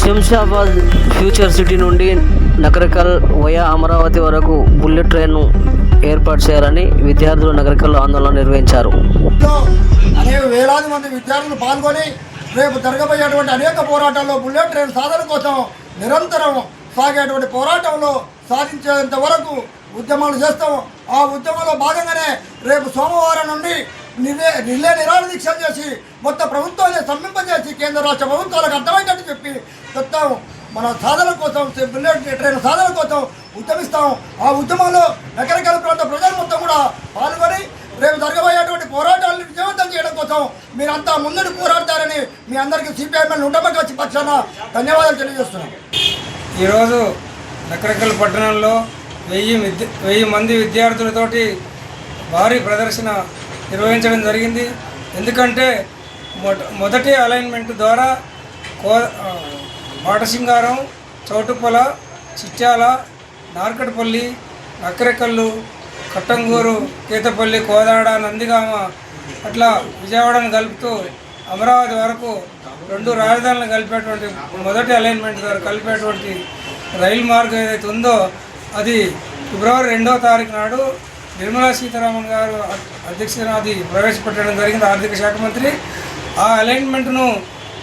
Shamshabad future city నుండి Nakrekal via Amaravati వరకు bullet ట్రైన్ను ఏర్పాటు చేయాలని విద్యార్థులు నకరికల్లో ఆందోళన నిర్వహించారు. అనేక వేలాది మంది విద్యార్థులు పాల్గొని రేపు జరగబోయేటువంటి అనేక పోరాటాల్లో బుల్లెట్ ట్రైన్ సాధన కోసం నిరంతరం సాగేటువంటి పోరాటంలో సాధించేంత వరకు ఉద్యమాలు చేస్తాం. ఆ ఉద్యమంలో భాగంగానే రేపు సోమవారం నుండి నిరాహార దీక్షలు చేసి మొత్తం ప్రభుత్వాన్ని స్తంభింపజేసి కేంద్ర రాష్ట్ర ప్రభుత్వాలకు అర్థమయ్యేటట్టు చెప్పి చెప్తాం. మన సాధన కోసం బుల్లెట్ ట్రైన్ సాధన కోసం ఉద్యమిస్తాం. ఆ ఉద్యమంలో నకరికల్ ప్రాంత ప్రజలు మొత్తం కూడా పాల్గొని రేపు జరగబోయేటువంటి పోరాటాలను విజయవంతం చేయడం కోసం మీరంతా ముందుకు పోరాడతారని మీ అందరికీ సిపిఐఎం ఉండమని పక్షాన ధన్యవాదాలు తెలియజేస్తున్నాం. ఈరోజు నకరికల్ పట్టణంలో 1000 మంది విద్యార్థులతోటి భారీ ప్రదర్శన నిర్వహించడం జరిగింది. ఎందుకంటే మొదటి అలైన్మెంట్ ద్వారా బాటసింగారం, చౌటుప్పల, చిట్యాల, నార్కట్పల్లి, నకరికల్లు, కట్టంగూరు, కేతపల్లి, కోదాడ, నందిగామ అట్లా విజయవాడను కలుపుతూ అమరావతి వరకు 2 రాజధానులను కలిపేటువంటి మొదటి అలైన్మెంట్ ద్వారా కలిపేటువంటి రైలు మార్గం ఏదైతే ఉందో అది ఫిబ్రవరి 2వ తారీఖు నాడు నిర్మలా సీతారామన్ గారు అధ్యక్షతన అది ప్రవేశపెట్టడం జరిగింది, ఆర్థిక శాఖ మంత్రి. ఆ అలైన్మెంట్ను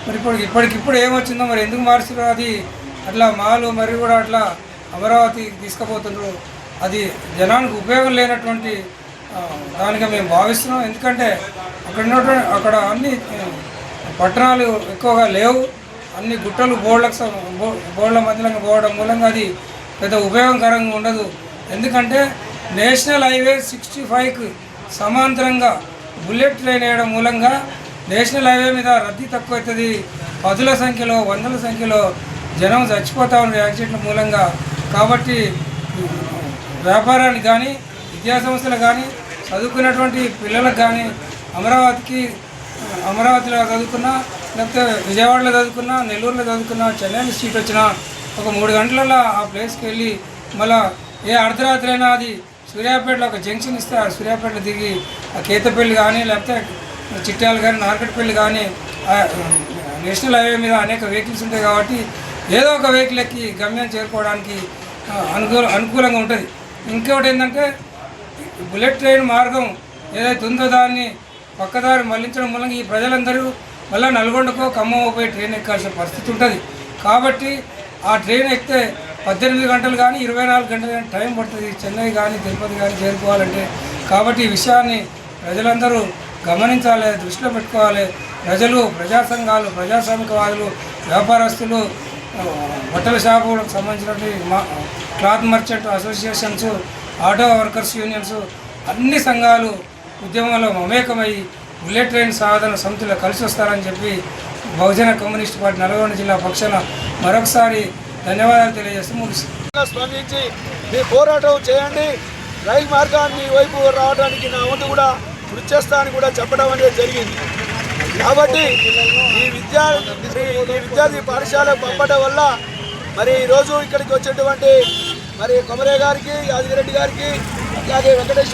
మరి ఇప్పటికిప్పుడు ఏమొచ్చిందో మరి ఎందుకు మార్చారో అది అట్లా మాలు మరి కూడా అట్లా అమరావతి తీసుకుపోతున్నారు. అది జనానికి ఉపయోగం లేనటువంటి దానిగా మేము భావిస్తున్నాం. ఎందుకంటే అక్కడ అన్ని పట్టణాలు ఎక్కువగా లేవు, అన్ని గుట్టలు బోర్డుల మధ్యలో పోవడం మూలంగా అది పెద్ద ఉపయోగకరంగా ఉండదు. ఎందుకంటే నేషనల్ హైవే 65కి సమాంతరంగా బుల్లెట్ ట్రైన్ వేయడం మూలంగా నేషనల్ హైవే మీద రద్దీ తక్కువ అవుతుంది. 10ల సంఖ్యలో 100ల సంఖ్యలో జనం చచ్చిపోతూ ఉన్నారు యాక్సిడెంట్ల మూలంగా. కాబట్టి వ్యాపారానికి కానీ విద్యాసంస్థలకు కానీ చదువుకున్నటువంటి పిల్లలకు కానీ అమరావతిలో చదువుకున్నా లేకపోతే విజయవాడలో చదువుకున్నా, నెల్లూరులో చదువుకున్నా, చెన్నైలో సీట్ వచ్చినా ఒక 3 గంటలలో ఆ ప్లేస్కి వెళ్ళి మళ్ళీ ఏ అర్ధరాత్రి అయినా అది సూర్యాపేటలో ఒక జంక్షన్ ఇస్తే ఆ సూర్యాపేటలో దిగి ఆ కేతపల్లి కానీ లేకపోతే చిట్యాలు కానీ నార్కట్పల్లి కానీ నేషనల్ హైవే మీద అనేక వెహికల్స్ ఉంటాయి కాబట్టి ఏదో ఒక వెహికల్ ఎక్కి గమ్యం చేరుకోవడానికి అనుకూలంగా ఉంటుంది. ఇంకొకటి ఏంటంటే బుల్లెట్ ట్రైన్ మార్గం ఏదైతే ఉందో దాన్ని పక్కదారి మళ్లించడం మూలంగా ఈ ప్రజలందరూ మళ్ళీ నల్గొండకో ఖమ్మమో పోయి ట్రైన్ ఎక్కాల్సిన పరిస్థితి ఉంటుంది. కాబట్టి ఆ ట్రైన్ ఎక్కితే 18 గంటలు కానీ 24 గంటలు కానీ టైం పడుతుంది చెన్నై కానీ తిరుపతి కానీ చేరుకోవాలంటే. కాబట్టి ఈ విషయాన్ని ప్రజలందరూ గమనించాలి, దృష్టిలో పెట్టుకోవాలి. ప్రజలు, ప్రజా సంఘాలు, ప్రజాస్వామికవాదులు, వ్యాపారస్తులు, బట్టల షాపులకు సంబంధించినటువంటి cloth merchant associations, auto workers unions అన్ని సంఘాలు ఉద్యమంలో మమేకమై బుల్లెట్ ట్రైన్ సాధన సమితిలో కలిసి వస్తారని చెప్పి బహుజన కమ్యూనిస్ట్ పార్టీ నల్గొండ జిల్లా పక్షాన మరొకసారి ధన్యవాదాలు తెలియజేస్తూ ముగిస్తుంది. స్పందించి మీ పోరాటం చేయండి, రైలు మార్గాన్ని వైపు రావడానికి నా వంతు కూడా కృషి చేస్తానని కూడా చెప్పడం అనేది జరిగింది. కాబట్టి ఈ విద్యార్థి పాఠశాలకు పంపడం వల్ల మరి ఈరోజు ఇక్కడికి వచ్చేటువంటి మరి కొమరే గారికి, యాదగిరెడ్డి గారికి, అలాగే వెంకటేశ్వర